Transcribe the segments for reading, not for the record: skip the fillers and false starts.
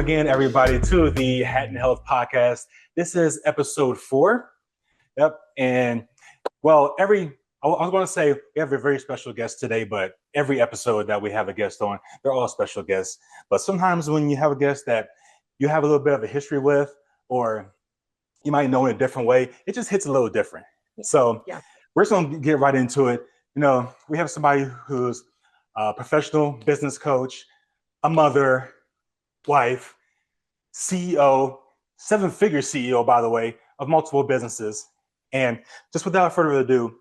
again, everybody, to the Hatten Health Podcast. This is episode 4. Yep. And well, I was going to say we have a very special guest today, but every episode that we have a guest on, they're all special guests. But sometimes when you have a guest that you have a little bit of a history with, or you might know in a different way, it just hits a little different. So we're just going to get right into it. You know, we have somebody who's a professional business coach, a mother, wife, CEO, 7-figure CEO, by the way, of multiple businesses. And just without further ado,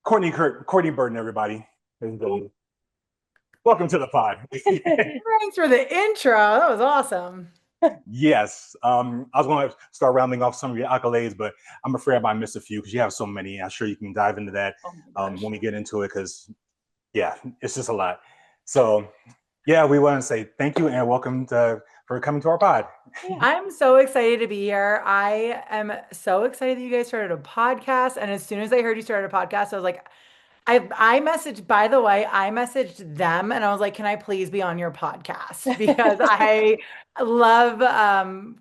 Courtney Burton, everybody. Welcome to the pod. Thanks for the intro. That was awesome. Yes. I was going to start rounding off some of your accolades, but I'm afraid I might miss a few because you have so many. I'm sure you can dive into that when we get into it because, it's just a lot. So, we want to say thank you and welcome for coming to our pod. I'm so excited to be here. I am so excited that you guys started a podcast. And as soon as I heard you started a podcast, I was like, I messaged them and I was like, can I please be on your podcast? Because I love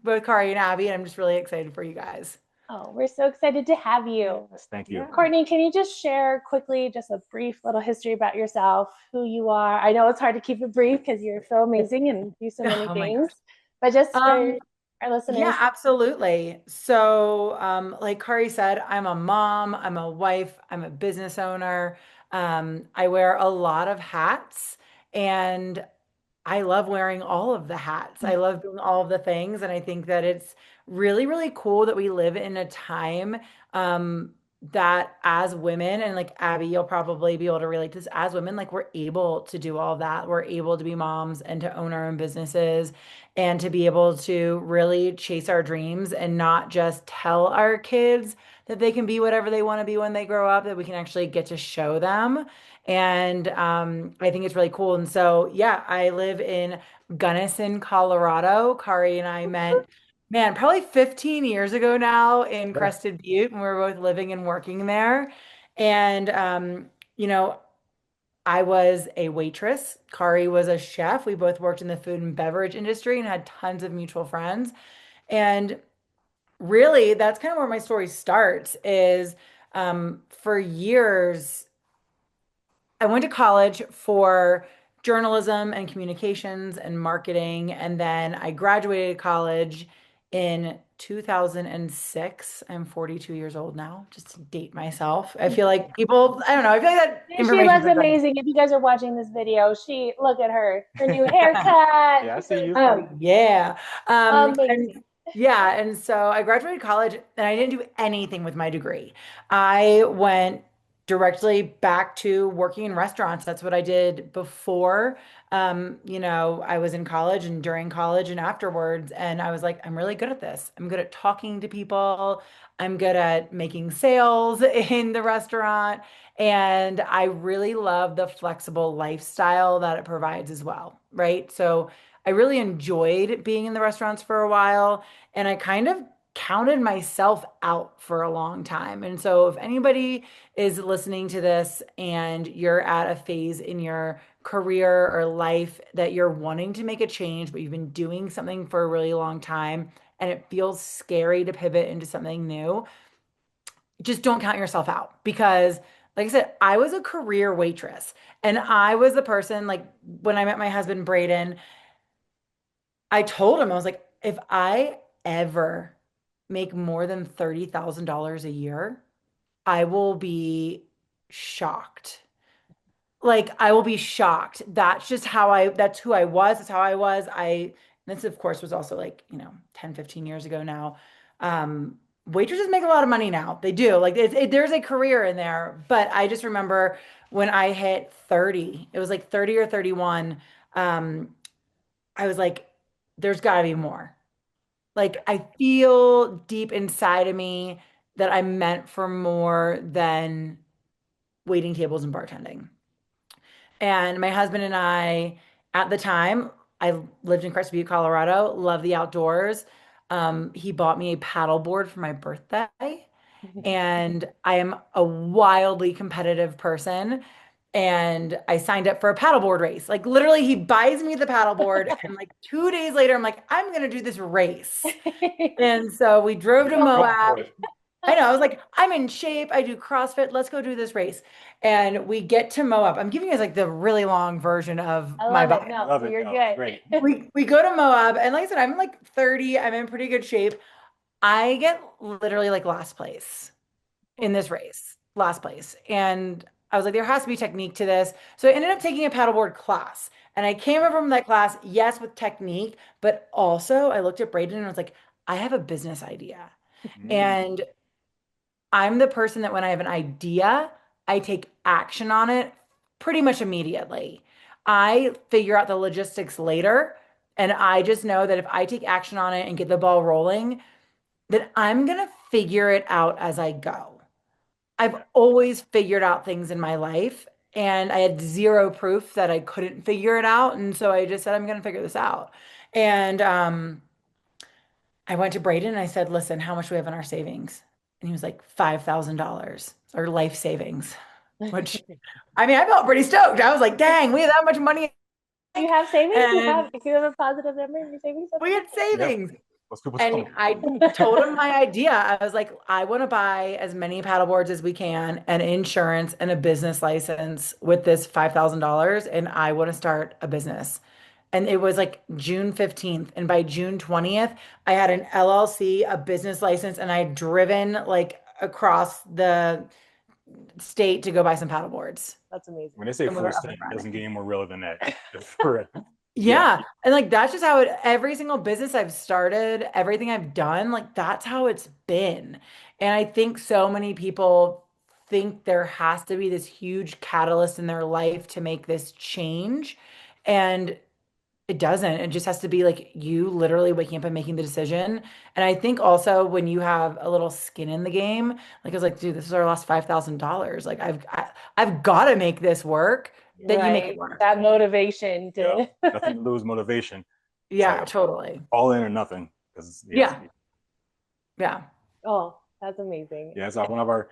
both Kari and Abby, and I'm just really excited for you guys. Oh, we're so excited to have you. Yes, thank you. Courtney, can you just share quickly just a brief little history about yourself, who you are? I know it's hard to keep it brief because you're so amazing and do so many things, but just for our listeners. Yeah, absolutely. So like Kari said, I'm a mom, I'm a wife, I'm a business owner. I wear a lot of hats and I love wearing all of the hats. I love doing all of the things. And I think that it's really, really cool that we live in a time that as women, and like Abby, you'll probably be able to relate to this, as women, like we're able to do all that. We're able to be moms and to own our own businesses and to be able to really chase our dreams and not just tell our kids that they can be whatever they want to be when they grow up, that we can actually get to show them. And I think it's really cool. And so, I live in Gunnison, Colorado. Kari and I met, probably 15 years ago now in Crested Butte, and we were both living and working there. And, I was a waitress. Kari was a chef. We both worked in the food and beverage industry and had tons of mutual friends. And really, that's kind of where my story starts is for years, I went to college for journalism and communications and marketing. And then I graduated college in 2006. I'm 42 years old now, just to date myself. I feel like people, I don't know, I feel like that information. She looks amazing. If you guys are watching this video, look at her new haircut. I see you. And so I graduated college and I didn't do anything with my degree. I went directly back to working in restaurants. That's what I did before. I was in college and during college and afterwards. And I was like, I'm really good at this. I'm good at talking to people. I'm good at making sales in the restaurant. And I really love the flexible lifestyle that it provides as well. Right. So I really enjoyed being in the restaurants for a while. And I kind of counted myself out for a long time. And so if anybody is listening to this and you're at a phase in your career or life that you're wanting to make a change, but you've been doing something for a really long time and it feels scary to pivot into something new, just don't count yourself out. Because like I said, I was a career waitress and I was the person, like when I met my husband, Braden, I told him, I was like, if I ever make more than $30,000 a year, I will be shocked. Like, I will be shocked. That's just that's who I was. That's how I was. This of course was also like, 10, 15 years ago now. Waitresses make a lot of money now. They do. Like there's a career in there. But I just remember when I hit 30, it was like 30 or 31. I was like, there's gotta be more. Like I feel deep inside of me that I'm meant for more than waiting tables and bartending. And my husband and I, at the time, I lived in Crested Butte, Colorado, love the outdoors. He bought me a paddle board for my birthday. And I am a wildly competitive person. and I signed up for a paddleboard race. Like literally he buys me the paddleboard and like 2 days later, I'm like, I'm going to do this race. And so we drove to Moab. I know. I was like, I'm in shape. I do CrossFit. Let's go do this race. And we get to Moab. I'm giving you guys like the really long version of my bio. No, you're good. Great. We go to Moab, and like I said, I'm like 30. I'm in pretty good shape. I get literally like last place in this race, last place. And I was like, there has to be technique to this. So I ended up taking a paddleboard class. And I came over from that class, yes, with technique, but also I looked at Braden and I was like, I have a business idea. And I'm the person that when I have an idea, I take action on it pretty much immediately. I figure out the logistics later. And I just know that if I take action on it and get the ball rolling, then I'm going to figure it out as I go. I've always figured out things in my life, and I had zero proof that I couldn't figure it out. And so I just said, I'm going to figure this out. And I went to Braden and I said, listen, how much do we have in our savings? And he was like, $5,000 or life savings, which I mean, I felt pretty stoked. I was like, dang, we have that much money. You have savings? If you have a positive number in your savings? We had savings. Yep. And I told him my idea. I was like, I want to buy as many paddleboards as we can and insurance and a business license with this $5,000. And I want to start a business. And it was like June 15th. And by June 20th, I had an LLC, a business license, and I had driven like across the state to go buy some paddleboards. That's amazing. When they say first thing, it doesn't get any more real than that. Yeah. And like, that's just how every single business I've started, everything I've done, like that's how it's been. And I think so many people think there has to be this huge catalyst in their life to make this change. And it doesn't. It just has to be like you literally waking up and making the decision. And I think also when you have a little skin in the game, like I was like, dude, this is our last $5,000. Like I've got to make this work. That you make it work. That motivation to nothing to lose motivation. Yeah, like, totally. All in or nothing. Yeah. Oh, that's amazing. Yeah, it's like one of our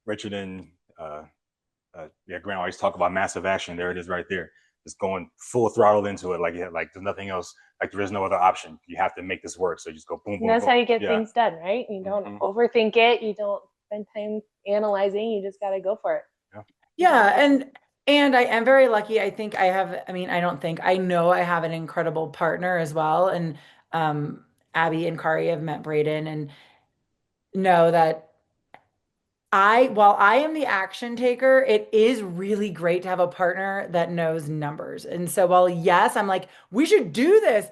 Richard and Grant always talk about massive action. There it is right there. Just going full throttle into it. Like there's nothing else. Like there is no other option. You have to make this work. So you just go boom, boom. That's how you get things done, right? You don't overthink it. You don't spend time analyzing. You just got to go for it. Yeah. And I am very lucky. I think I have, I know I have an incredible partner as well. And Abby and Kari have met Braden and know that while I am the action taker, it is really great to have a partner that knows numbers. And so while yes, I'm like, we should do this,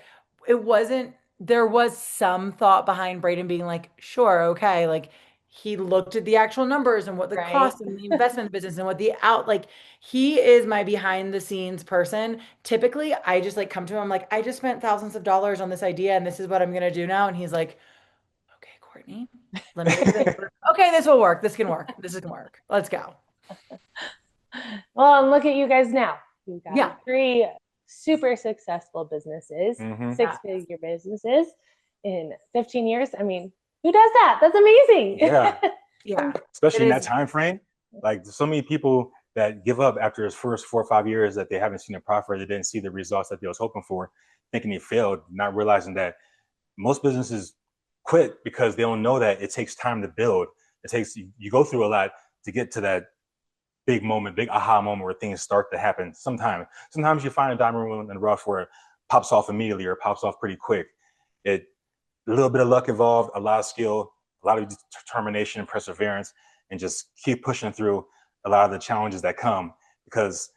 there was some thought behind Braden being like, sure, okay. Like he looked at the actual numbers and what the cost and the investment in the business and what he is my behind the scenes person. Typically I just like come to him, I'm like, I just spent thousands of dollars on this idea and this is what I'm going to do now. And he's like, okay, Courtney, let me okay, this will work. This can work. This can work. Let's go. Well, and look at you guys now. You've got 3 super successful businesses, 6-figure businesses in 15 years. I mean, who does that? That's amazing. Yeah. Especially in that time frame. Like so many people that give up after his first 4 or 5 years that they haven't seen a profit, they didn't see the results that they was hoping for, thinking they failed, not realizing that most businesses quit because they don't know that it takes time to build. You go through a lot to get to that big moment, big aha moment where things start to happen. Sometimes you find a diamond in the rough where it pops off immediately or pops off pretty quick. A little bit of luck involved, a lot of skill, a lot of determination and perseverance, and just keep pushing through a lot of the challenges that come. Because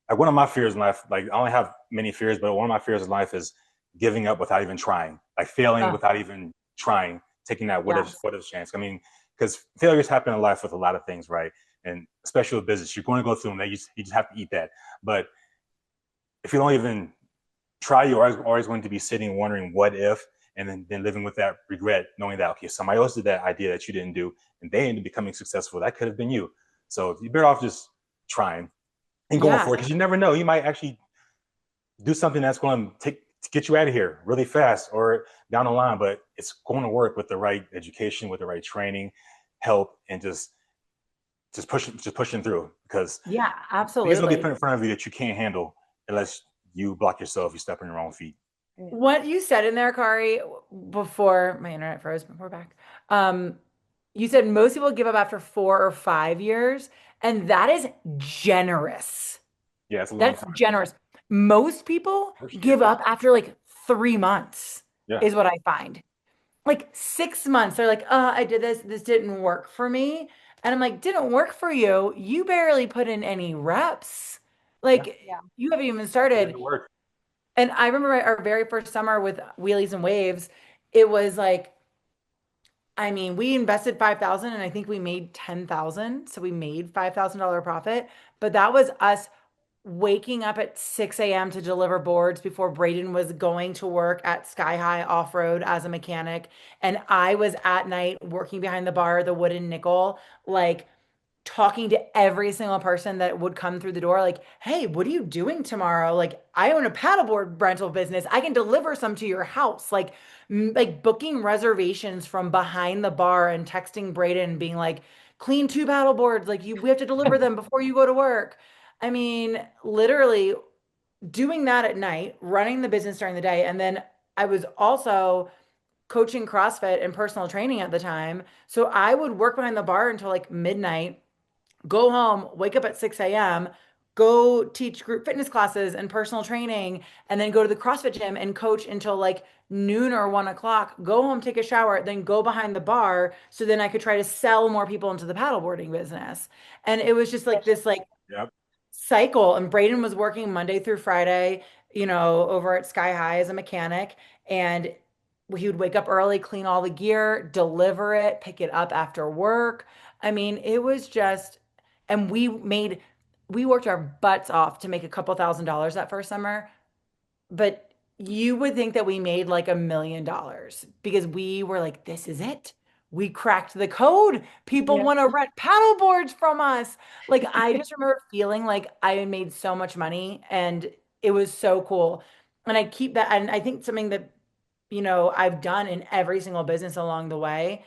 like one of my fears in life, like I only have many fears, but one of my fears in life is giving up without even trying, like failing without even trying, taking that what if chance. I mean, because failures happen in life with a lot of things, right? And especially with business, you're going to go through them. You just have to eat that. But if you don't even try, you're always going to be sitting wondering what if, and then living with that regret, knowing that, okay, somebody else did that idea that you didn't do, and they ended up becoming successful. That could have been you. So you're better off just trying and going for it, because you never know. You might actually do something that's going to get you out of here really fast or down the line, but it's going to work with the right education, with the right training, help, and just just pushing through, because yeah, things absolutely. gonna be put in front of you that you can't handle unless you block yourself, you step on your own feet. What you said in there, Kari, before my internet froze, but we're back. You said most people give up after 4 or 5 years, and that is generous. Yeah, it's a long That's time. generous. Most people give up after like 3 months, is what I find. Like 6 months, they're like, I did this didn't work for me. And I'm like, didn't work for you? You barely put in any reps. Like, you haven't even started. And I remember our very first summer with Wheelies and Waves, it was like, I mean, we invested 5,000 and I think we made 10,000. So we made $5,000 profit, but that was us waking up at 6 a.m. to deliver boards before Braden was going to work at Sky High Off-Road as a mechanic. And I was at night working behind the bar, the Wooden Nickel, like talking to every single person that would come through the door, like, hey, what are you doing tomorrow? Like, I own a paddleboard rental business. I can deliver some to your house. Like booking reservations from behind the bar and texting Braden being like, clean 2 paddleboards. Like we have to deliver them before you go to work. I mean, literally doing that at night, running the business during the day. And then I was also coaching CrossFit and personal training at the time. So I would work behind the bar until like midnight, go home, wake up at 6 a.m., go teach group fitness classes and personal training, and then go to the CrossFit gym and coach until like noon or 1 o'clock, go home, take a shower, then go behind the bar. So then I could try to sell more people into the paddleboarding business. And it was just like this like cycle. And Braden was working Monday through Friday, over at Sky High as a mechanic. And he would wake up early, clean all the gear, deliver it, pick it up after work. I mean, it was just, and we worked our butts off to make a couple $1,000s that first summer. But you would think that we made like $1 million because we were like, this is it. We cracked the code. People want to rent paddle boards from us. Like, I just remember feeling like I made so much money and it was so cool. And I keep that. And I think something that, I've done in every single business along the way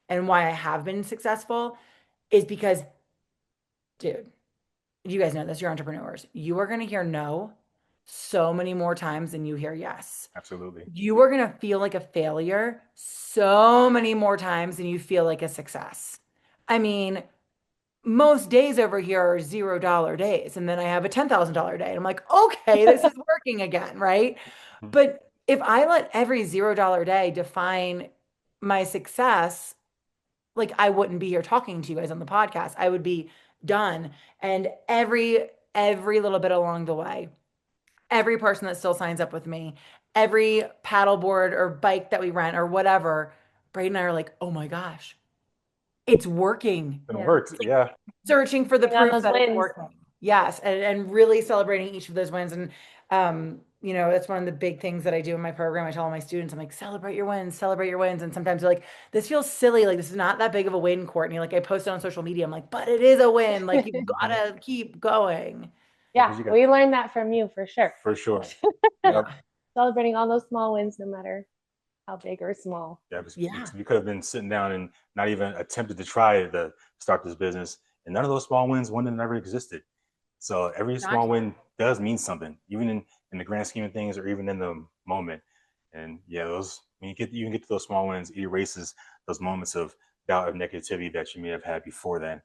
and why I have been successful is because, dude, you guys know this, you're entrepreneurs. You are going to hear no so many more times than you hear yes. Absolutely. You are going to feel like a failure so many more times than you feel like a success. I mean, most days over here are $0 days. And then I have a $10,000 day. And I'm like, okay, this is working again, right? But if I let every $0 day define my success, like I wouldn't be here talking to you guys on the podcast. I would be done. And every little bit along the way, every person that still signs up with me, every paddleboard or bike that we rent or whatever, Braden and I are like, oh my gosh, it's working. It works. Like searching for the proof that it's working. Yes. And really celebrating each of those wins. And, that's one of the big things that I do in my program. I tell all my students, I'm like, celebrate your wins. And sometimes they're like, this feels silly. Like, this is not that big of a win, Courtney. Like I post it on social media. I'm like, but it is a win. Like you've got to keep going. Yeah. We learned that from you for sure. For sure. Celebrating all those small wins, no matter how big or small. You could have been sitting down and not even attempted to try to start this business. And none of those small wins wouldn't have never existed. So every small win does mean something, even in the grand scheme of things or even in the moment. And those, when you can get to those small wins, it erases those moments of doubt and negativity that you may have had before then.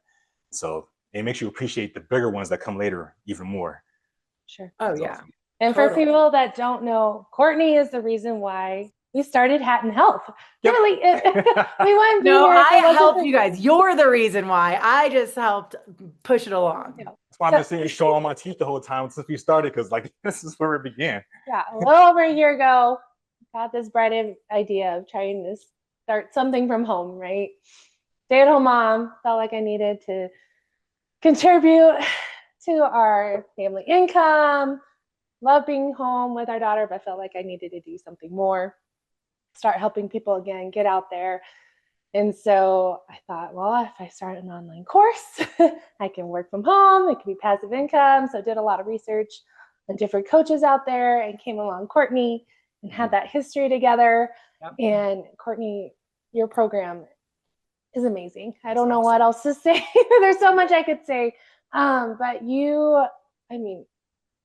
So it makes you appreciate the bigger ones that come later even more. Sure. Oh, yeah. Awesome. And for people that don't know, Courtney is the reason why we started Hatten Health. Really, we wouldn't be here. I helped you guys. You're the reason why. I just helped push it along. That's why I've been sitting showing all my teeth the whole time since we started, because this is where it began. Yeah, a little over a year ago, got this bright idea of trying to start something from home, right? Stay-at-home mom, felt like I needed to contribute to our family income. Love being home with our daughter, but felt like I needed to do something more. Start helping people again, get out there. And so I thought, well, if I start an online course, I can work from home. It can be passive income. So I did a lot of research on different coaches out there and came along Courtney and had that history together. Yep. And Courtney, your program is amazing. I don't know what else to say. There's so much I could say. But you, I mean,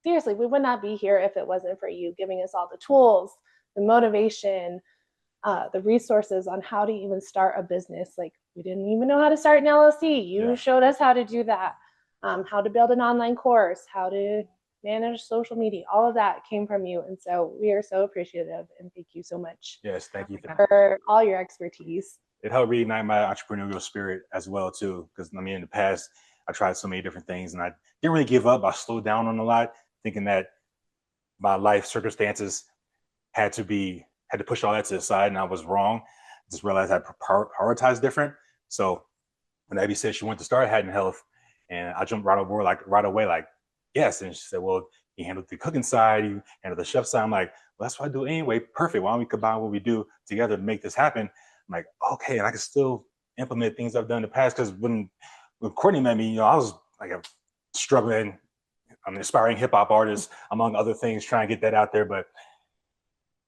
seriously, we would not be here if it wasn't for you giving us all the tools, the motivation, the resources on how to even start a business. Like, we didn't even know how to start an LLC. You showed us how to do that, how to build an online course, how to manage social media. All of that came from you. And so we are so appreciative, and thank you so much. Yes, thank you for all your expertise. It helped reignite my entrepreneurial spirit as well too. Because I mean, in the past, I tried so many different things, and I didn't really give up. I slowed down on a lot, thinking that my life circumstances had to push all that to the side, and I was wrong. I just realized I prioritized different. So when Abby said she wanted to start Hatten Health, and I jumped right on board, like right away, like yes. And she said, "Well, you handled the cooking side, you handled the chef side." I'm like, "Well, that's what I do anyway. Perfect. Why don't we combine what we do together to make this happen?" I'm like, "Okay," and I can still implement things I've done in the past. Because when Courtney met me, I was like a struggling, I'm an aspiring hip hop artist, among other things, trying to get that out there. But at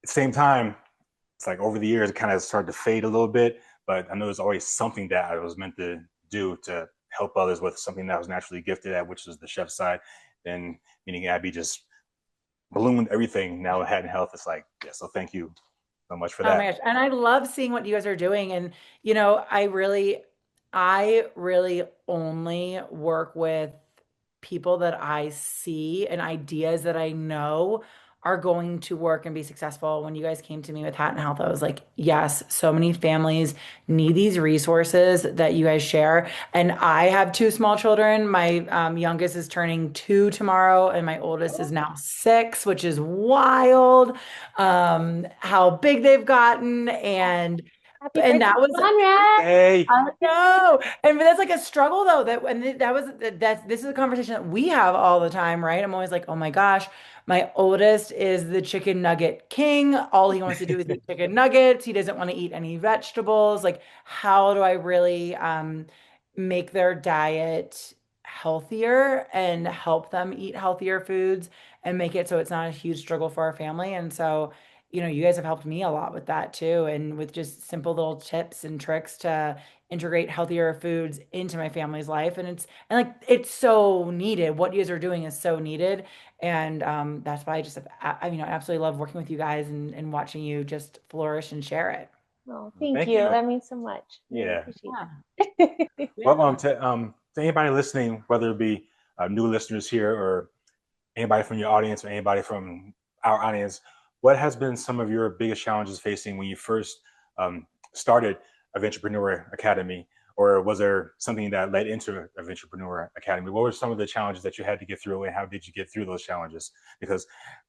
the same time, it's like over the years, it kind of started to fade a little bit. But I know there's always something that I was meant to do to help others with something that I was naturally gifted at, which is the chef side. Then meaning Abby just ballooned everything. Now at Hatten Health, it's like, yeah, so thank you so much for that. Oh my gosh. And I love seeing what you guys are doing. And, I really only work with people that I see and ideas that I know are going to work and be successful. When you guys came to me with Hatten Health, I was like, yes, so many families need these resources that you guys share. And I have two small children. My youngest is turning 2 tomorrow, and my oldest is now 6, which is wild, how big they've gotten. And that was hey. I know. And that's like a struggle though, this is a conversation that we have all the time, right? I'm always like, oh my gosh, my oldest is the chicken nugget king. All he wants to do is eat chicken nuggets. He doesn't want to eat any vegetables. Like, how do I really make their diet healthier and help them eat healthier foods and make it so it's not a huge struggle for our family? And so you guys have helped me a lot with that too, and with just simple little tips and tricks to integrate healthier foods into my family's life. And it's so needed. What you guys are doing is so needed. And that's why I absolutely love working with you guys and watching you just flourish and share it. Oh, thank you. That means so much. Yeah. Well, to anybody listening, whether it be new listeners here or anybody from your audience or anybody from our audience, what has been some of your biggest challenges facing when you first started Adventureprenuer Academy, or was there something that led into Adventureprenuer Academy? What were some of the challenges that you had to get through, and how did you get through those challenges? Because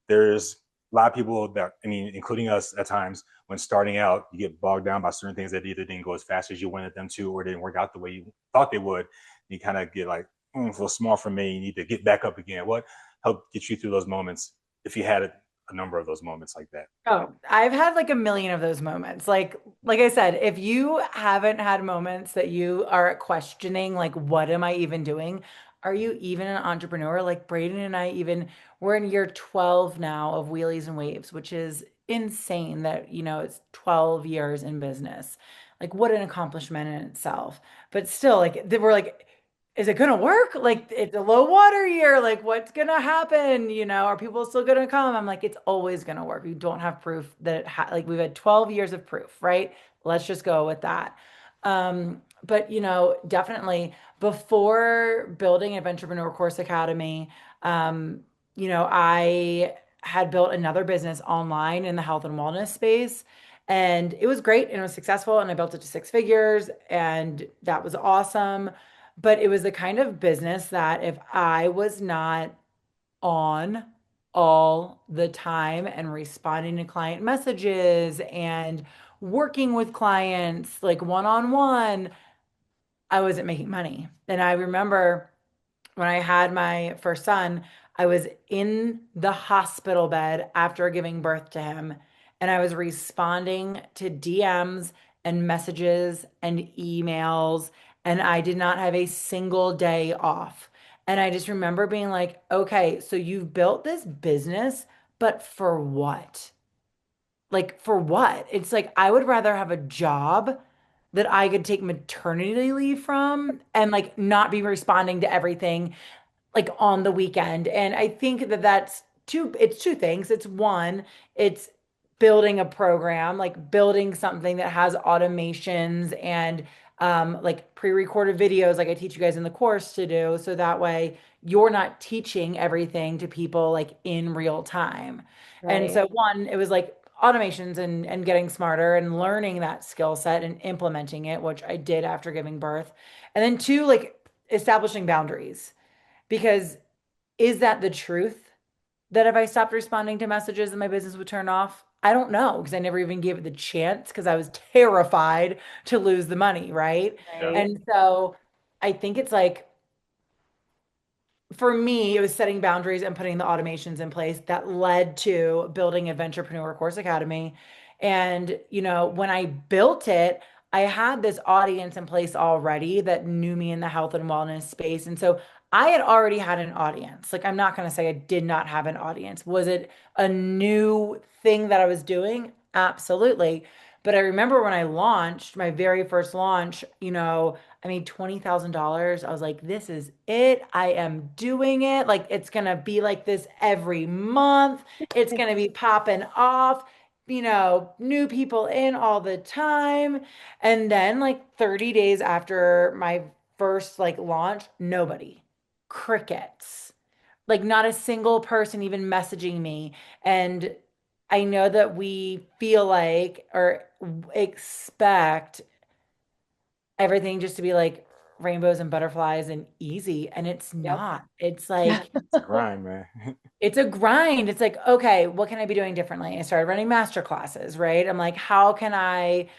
there's a lot of people that, including us at times, when starting out, you get bogged down by certain things that either didn't go as fast as you wanted them to, or didn't work out the way you thought they would. You kind of get like, feel small for me. You need to get back up again. What helped get you through those moments, if you had a number of those moments like that? Oh, I've had like a million of those moments. Like I said, if you haven't had moments that you are questioning, like, what am I even doing? Are you even an entrepreneur? Like Braden and I we're in year 12 now of Wheelies and Waves, which is insane that, it's 12 years in business. Like, what an accomplishment in itself. But still, like, we're like, is it going to work? Like, it's a low water year. Like, what's going to happen? Are people still going to come? I'm like, it's always going to work. We don't have proof that we've had 12 years of proof, right? Let's just go with that. But, definitely before building Adventureprenuer Course Academy, I had built another business online in the health and wellness space. And it was great and it was successful. And I built it to 6 figures, and that was awesome. But it was the kind of business that if I was not on all the time and responding to client messages and working with clients like one-on-one, I wasn't making money. And I remember when I had my first son, I was in the hospital bed after giving birth to him, and I was responding to DMs and messages and emails, and I did not have a single day off. And I just remember being like, okay, so you've built this business, but for what? Like, for what? It's like, I would rather have a job that I could take maternity leave from and like not be responding to everything like on the weekend. And I think that it's two things. It's one, it's building a program, like building something that has automations and like pre-recorded videos like I teach you guys in the course to do. So that way you're not teaching everything to people like in real time. And Right. so one, it was like automations and getting smarter and learning that skill set and implementing it, which I did after giving birth. And then two, like establishing boundaries. Because is that the truth? That if I stopped responding to messages that my business would turn off? I don't know because I never even gave it the chance because I was terrified to lose the money, right? Yeah. Right. And so I think it's like for me, it was setting boundaries and putting the automations in place that led to building Adventureprenuer Course Academy. And, you know, when I built it, I had this audience in place already that knew me in the health and wellness space. And so I had already had an audience. Like, I'm not going to say I did not have an audience. Was it a new thing that I was doing? Absolutely. But I remember when I launched my very first launch, you know, I made $20,000. I was like, this is it. I am doing it. Like, it's going to be like this every month. It's going to be popping off, you know, new people in all the time. And then, like, 30 days after my first like launch, nobody, crickets, like, not a single person even messaging me. And I know that we feel like or expect everything just to be like rainbows and butterflies and easy. And it's Yep. not. It's like, It's a grind, man. it's a grind. It's like, okay, what can I be doing differently? I started running master classes, right? I'm like, how can I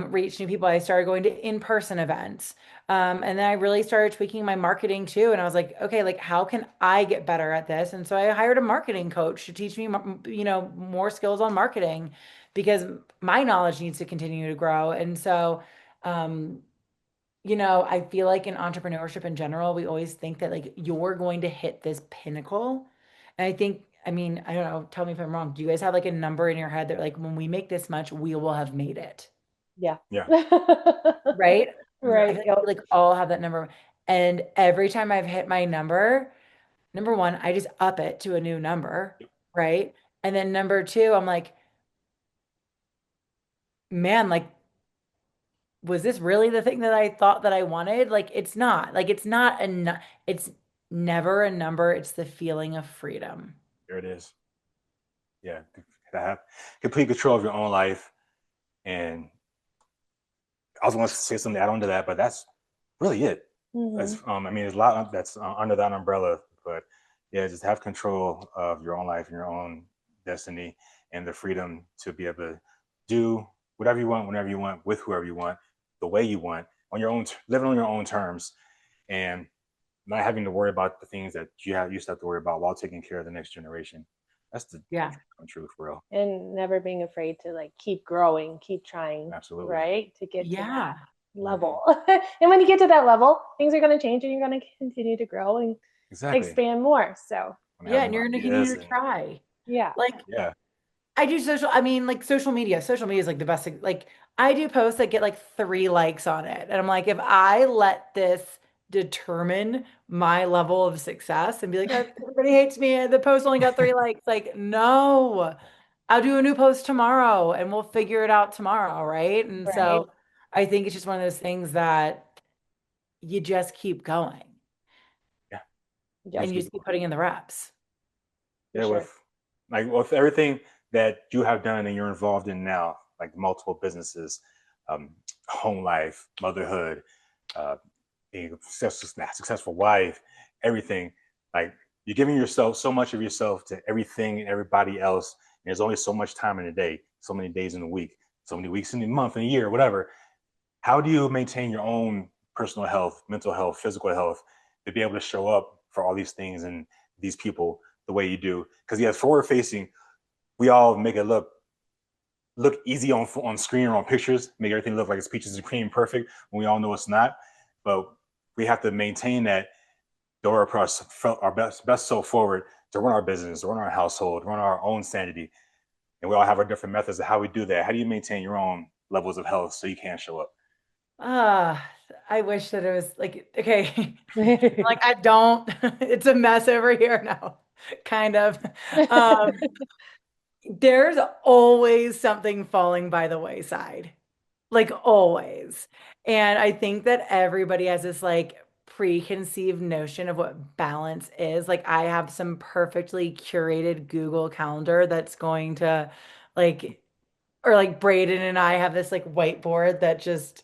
reach new people? I started going to in-person events. And then I really started tweaking my marketing too. And I was like, okay, like, how can I get better at this? And so I hired a marketing coach to teach me, you know, more skills on marketing because my knowledge needs to continue to grow. And so, um, you know, I feel like in entrepreneurship in general, we always think that like you're going to hit this pinnacle. And I think, I mean, I don't know, tell me if I'm wrong. Do you guys have like a number in your head that like when we make this much, we will have made it? Yeah. Yeah. Right? I Right. feel like Yep. we like all have that number. And every time I've hit my number, number one, I just up it to a new number, right? And then number two, I'm like, man, like was this really the thing that I thought that I wanted? Like, it's not. Like, it's not a, it's never a number. It's the feeling of freedom. There it is. Yeah. To have complete control of your own life. And I was going to say something to add on to that, but that's really it. Mhm. I mean, there's a lot that's under that umbrella, but yeah, just have control of your own life and your own destiny and the freedom to be able to do whatever you want, whenever you want, with whoever you want, the way you want, on your own, living on your own terms, and not having to worry about the things that you used to have to worry about while taking care of the next generation. That's the Yeah. truth, real. And never being afraid to like keep growing, keep trying, Absolutely. right? To get to Yeah. that level. And when you get to that level, things are going to change and you're going to continue to grow and Exactly. expand more. So, Yeah. And you're going to continue to try. yeah. Like, Yeah. I do I mean, like social media. Social media is like the best thing. Like, I do posts that get like 3 likes on it. And I'm like, if I let this determine my level of success and be like, "Oh, everybody hates me. The post only got 3 likes." Like, no, I'll do a new post tomorrow and we'll figure it out tomorrow. Right. And Right. so I think it's just one of those things that you just keep going Yeah. Yep. and you just keep putting in the reps. Yeah, sure. with everything that you have done and you're involved in now, like multiple businesses, home life, motherhood, being a successful wife, everything, like you're giving yourself so much of yourself to everything and everybody else. And there's only so much time in a day, so many days in a week, so many weeks in a month, in a year, whatever. How do you maintain your own personal health, mental health, physical health to be able to show up for all these things and these people the way you do? Because yeah, forward facing, we all make it look easy on screen or on pictures, make everything look like it's peaches and cream perfect when we all know it's not. But we have to maintain that door across our best self forward to run our business, run our household, run our own sanity. And we all have our different methods of how we do that. How do you maintain your own levels of health so you can show up? Ah, I wish that it was like, okay, like I don't, it's a mess over here now, kind of. Um, there's always something falling by the wayside, like always. And I think that everybody has this like preconceived notion of what balance is. Like I have some perfectly curated Google Calendar that's going to like, or like Braden and I have this like whiteboard that just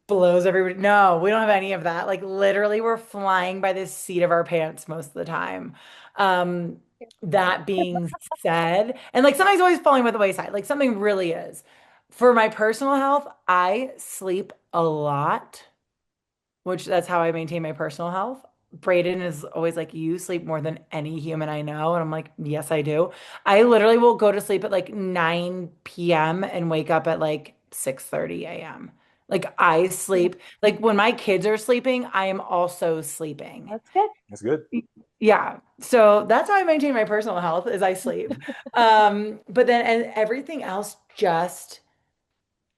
blows everybody. No, we don't have any of that. Like literally we're flying by the seat of our pants most of the time. Um, that being said, and like something's always falling by the wayside. Like something really is. For my personal health, I sleep a lot, which that's how I maintain my personal health. Braden is always like, you sleep more than any human I know. And I'm like, yes, I do. I literally will go to sleep at like 9 p.m. and wake up at like 6:30 a.m. Like I sleep, like when my kids are sleeping, I am also sleeping. That's good. That's good. Yeah. So that's how I maintain my personal health is I sleep. But then and everything else just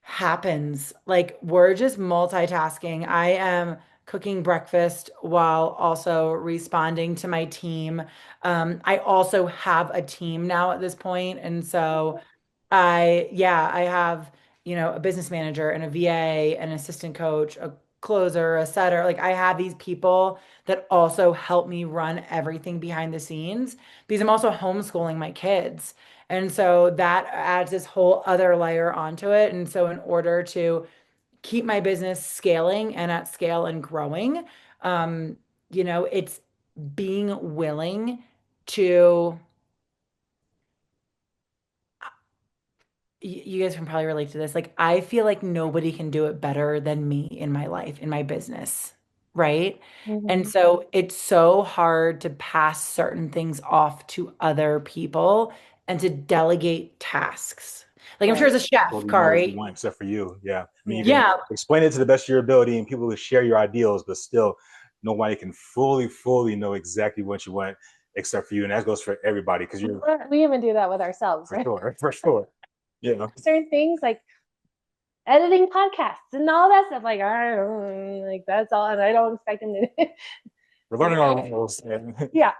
happens. Like we're just multitasking. I am cooking breakfast while also responding to my team. I also have a team now at this point, and so yeah, I have, a business manager and a VA, an assistant coach, a closer, a setter. Like I have these people that also help me run everything behind the scenes because I'm also homeschooling my kids. And so that adds this whole other layer onto it. And so in order to keep my business scaling and at scale and growing, um, it's being willing to you guys can probably relate to this. Like, I feel like nobody can do it better than me in my life, in my business, right? And Mhm. so it's so hard to pass certain things off to other people and to delegate tasks. Like, I'm sure as Right. a chef, Totally know what you Kari, want except for you. Yeah. I mean, you can yeah, explain it to the best of your ability and people will share your ideals, but still nobody can fully know exactly what you want except for you. And that goes for everybody because you're We even do that with ourselves, for right? sure, for sure. Yeah. Certain things like editing podcasts and all that stuff. Like, I don't like that's all, and I don't expect them to. We're learning our roles. And Yeah,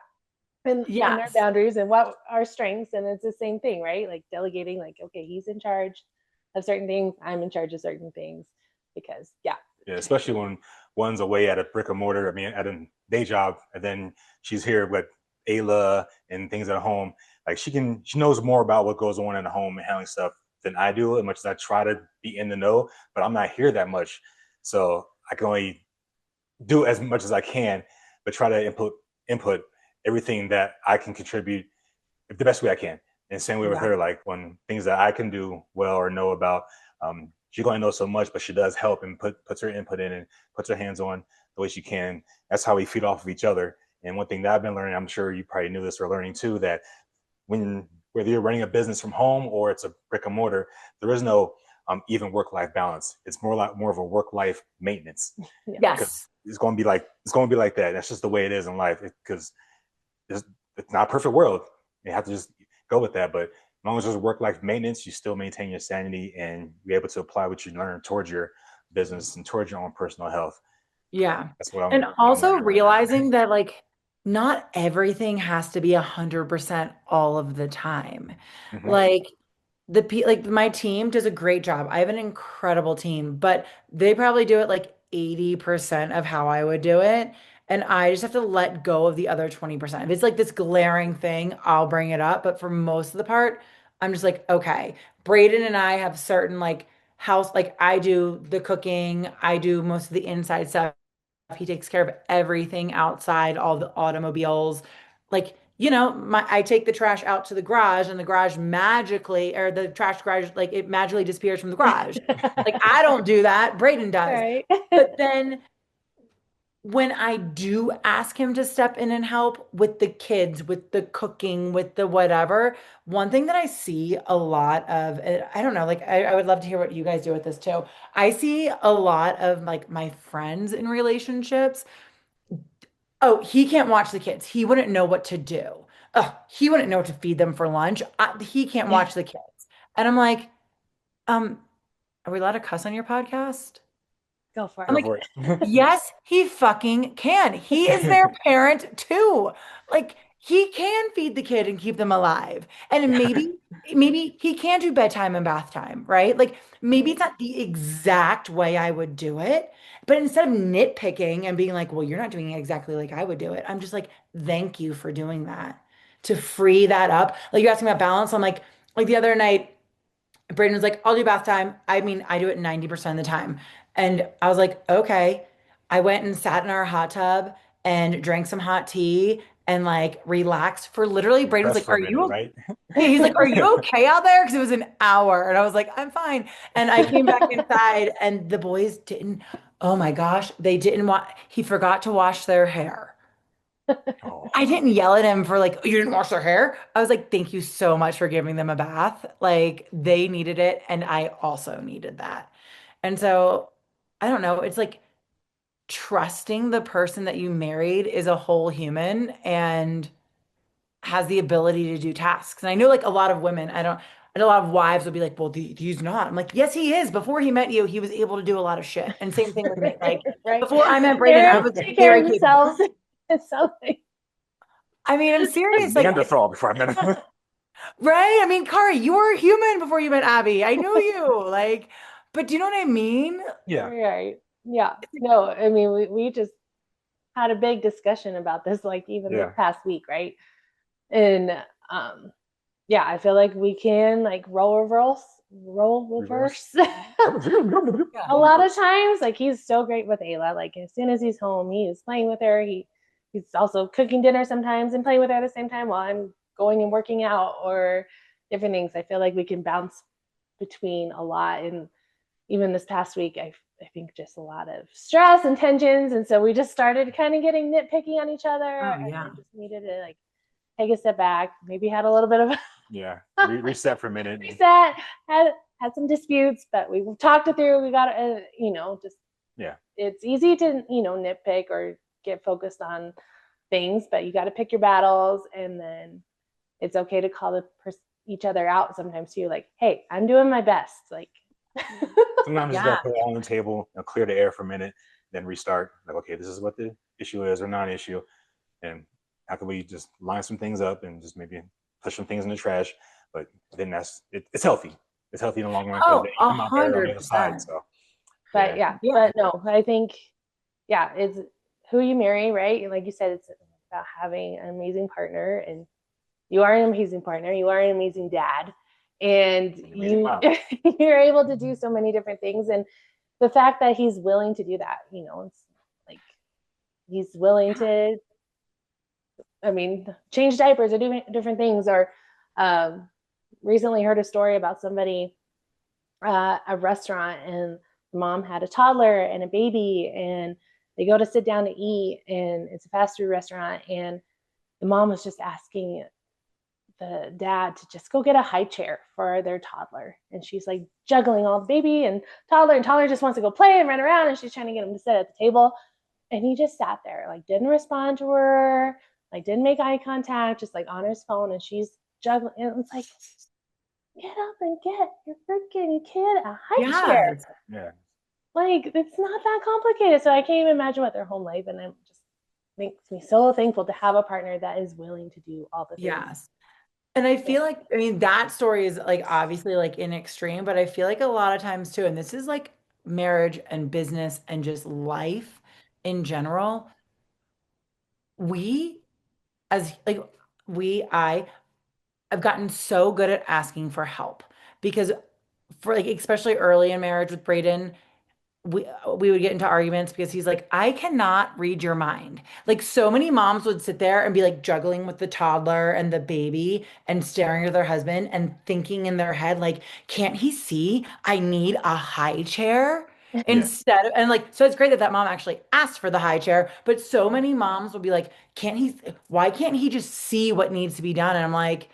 and our yes. boundaries and what our strengths, and it's the same thing, right? Like delegating. Like, okay, he's in charge of certain things. I'm in charge of certain things because, yeah. yeah, especially when one's away at a brick and mortar, I mean, at a day job, and then she's here with Ayla and things at home. Like she knows more about what goes on in the home and handling stuff than I do, as much as I try to be in the know, but I'm not here that much. So I can only do as much as I can, but try to input everything that I can contribute the best way I can. And same way with Yeah. her, like when things that I can do well or know about, she only knows so much, but she does help and puts her input in and puts her hands on the way she can. That's how we feed off of each other. And one thing that I've been learning, I'm sure you probably knew this or learning too, that whether you're running a business from home or it's a brick and mortar, there is no even work-life balance. It's more of a work-life maintenance Yeah. because Yes. it's going to be like that. That's just the way it is in life because it's not a perfect world. You have to just go with that. But as long as there's work-life maintenance, you still maintain your sanity and you're able to apply what you learn towards your business and towards your own personal health. Yeah. That's what And I'm also learning right now. realizing that like not everything has to be 100% all of the time. Mm-hmm. Like like my team does a great job. I have an incredible team, but they probably do it like 80% of how I would do it. And I just have to let go of the other 20%. If it's like this glaring thing, I'll bring it up. But for most of the part, I'm just like, okay, Braden and I have certain like house, like I do the cooking, I do most of the inside stuff. He takes care of everything outside, all the automobiles. Like, I take the trash out to the garage and the garage magically, or the trash garage, like it magically disappears from the garage. Like, I don't do that. Braden does. Right. But then when I do ask him to step in and help with the kids, with the cooking, with the whatever, one thing that I see a lot of, and I don't know, like I would love to hear what you guys do with this too. I see a lot of like my friends in relationships. Oh, he can't watch the kids. He wouldn't know what to do. Oh, he wouldn't know what to feed them for lunch. He can't watch the kids. And I'm like, um, are we allowed to cuss on your podcast? Go for it. I'm Go like, for it. yes, he fucking can. He is their parent too. Like he can feed the kid and keep them alive. And maybe he can do bedtime and bath time, right? Like maybe it's not the exact way I would do it, but instead of nitpicking and being like, well, you're not doing it exactly like I would do it, I'm just like, thank you for doing that. To free that up. Like you're asking about balance. I'm like the other night, Brayden was like, I'll do bath time. I mean, I do it 90% of the time. And I was like, okay. I went and sat in our hot tub and drank some hot tea and like relaxed for literally, Brayden was Rest like, for are a minute, you right? okay? He's like, are you okay out there? Because it was an hour. And I was like, I'm fine. And I came back inside and the boys didn't, oh my gosh, they didn't want, he forgot to wash their hair. Oh, I didn't yell at him for like, "Oh, you didn't wash their hair." I was like, thank you so much for giving them a bath. Like they needed it and I also needed that. And so I don't know, it's like trusting the person that you married is a whole human and has the ability to do tasks. And I know like a lot of women, I know a lot of wives will be like, well, he's not. I'm like, yes, he is. Before he met you, he was able to do a lot of shit. And same thing with me. Like Right. before I met Brayden, I Parents was take care very of capable. themselves. It's something. I mean, I'm serious. Like Neanderthal before I met him. right? I mean, Kari, you were a human before you met Abby. I knew you. Like, but do you know what I mean? Yeah. Right. Yeah. No, I mean, we just had a big discussion about this, like even this Yeah. past week, right? And yeah, I feel like we can like role reverse. A lot of times, like he's so great with Ayla. Like as soon as he's home, he is playing with her. He's also cooking dinner sometimes and playing with her at the same time while I'm going and working out or different things. I feel like we can bounce between a lot. And even this past week, I think just a lot of stress and tensions. And so we just started kind of getting nitpicky on each other. Oh, And yeah. I just needed to like take a step back, maybe had a little bit of a Yeah. Reset for a minute. reset, had some disputes, but we talked it through. We got, just, Yeah. it's easy to, nitpick or get focused on things, but you got to pick your battles. And then it's okay to call each other out sometimes too. Like, hey, I'm doing my best. Like, Sometimes you just gotta put it all on the table, clear the air for a minute, then restart. Like, okay, this is what the issue is or non-issue, and how can we just line some things up and just maybe push some things in the trash? But then it's healthy. It's healthy in the long run because they come out better on the other side. 100%. So, but yeah, but no, I think, yeah, it's who you marry, right? Like you said, it's about having an amazing partner, and you are an amazing partner. You are an amazing dad. And you're able to do so many different things. And the fact that he's willing to do that, it's like he's willing to, change diapers or do different things. Or recently heard a story about somebody at a restaurant, and the mom had a toddler and a baby, and they go to sit down to eat, and it's a fast food restaurant, and the mom was just asking the dad to just go get a high chair for their toddler. And she's like juggling all the baby and toddler just wants to go play and run around, and she's trying to get him to sit at the table. And he just sat there, like didn't respond to her, like didn't make eye contact, just like on his phone. And she's juggling. And it's like, get up and get your freaking kid a high chair. Yeah. Like it's not that complicated. So I can't even imagine what their home life. And it just makes me so thankful to have a partner that is willing to do all the things. Yes. And I feel like, that story is like obviously like in extreme, but I feel like a lot of times too, and this is like marriage and business and just life in general, I've gotten so good at asking for help because for like, especially early in marriage with Brayden, we would get into arguments because he's like, I cannot read your mind. Like so many moms would sit there and be like juggling with the toddler and the baby and staring at their husband and thinking in their head, like, can't he see I need a high chair? Instead of, and like, so it's great that that mom actually asked for the high chair, but so many moms will be like, why can't he just see what needs to be done? And I'm like,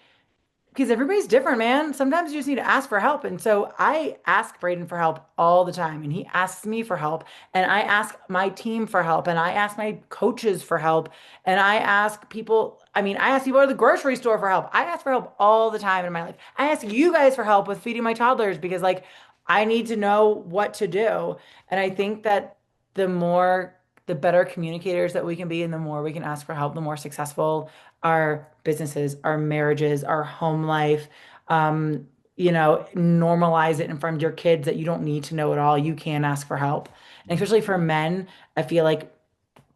because everybody's different, man. Sometimes you just need to ask for help. And so I ask Brayden for help all the time, and he asks me for help, and I ask my team for help, and I ask my coaches for help, and I ask people, I ask people at the grocery store for help. I ask for help all the time in my life. I ask you guys for help with feeding my toddlers because like I need to know what to do. And I think that the better communicators that we can be and the more we can ask for help, the more successful our businesses, our marriages, our home life. Normalize it in front of your kids that you don't need to know it all. You can ask for help. And especially for men, I feel like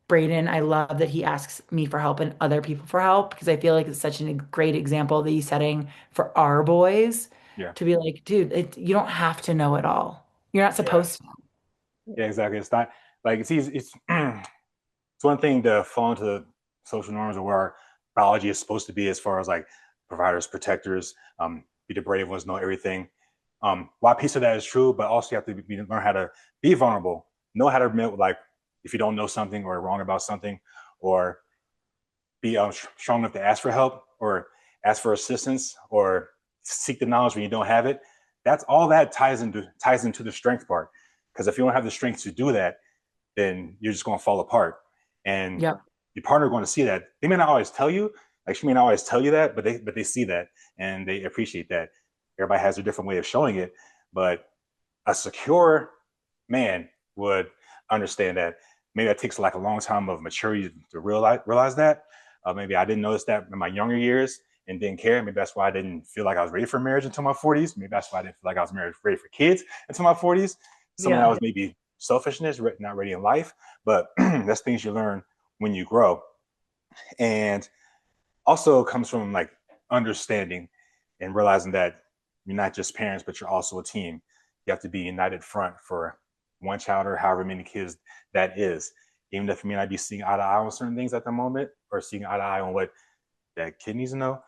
Braden, I love that he asks me for help and other people for help because I feel like it's such a great example that he's setting for our boys Yeah. to be like, dude, you don't have to know it all. You're not supposed to. Yeah, exactly. It's not like it's easy. It's it's one thing to fall into the social norms of where our biology is supposed to be, as far as like providers, protectors, be the brave ones, know everything. Why a piece of that is true, but also you have to learn how to be vulnerable, know how to admit like if you don't know something or wrong about something, or be strong enough to ask for help or ask for assistance or seek the knowledge when you don't have it. That's all that ties into the strength part. Because if you don't have the strength to do that, then you're just going to fall apart. And Yep. your partner going to see that. They may not always tell you, like she may not always tell you that, but they see that and they appreciate that. Everybody has a different way of showing it, but a secure man would understand that. Maybe it takes like a long time of maturity to realize that. Maybe I didn't notice that in my younger years and didn't care. Maybe that's why I didn't feel like I was ready for marriage until my 40s. Maybe that's why I didn't feel like I was ready for kids until my 40s. Some of that was maybe selfishness, not ready in life, but that's things you learn when you grow. And also comes from like understanding and realizing that you're not just parents, but you're also a team. You have to be united front for one child or however many kids that is. Even if you may not be seeing eye to eye on certain things at the moment, or seeing eye to eye on what that kid needs to know,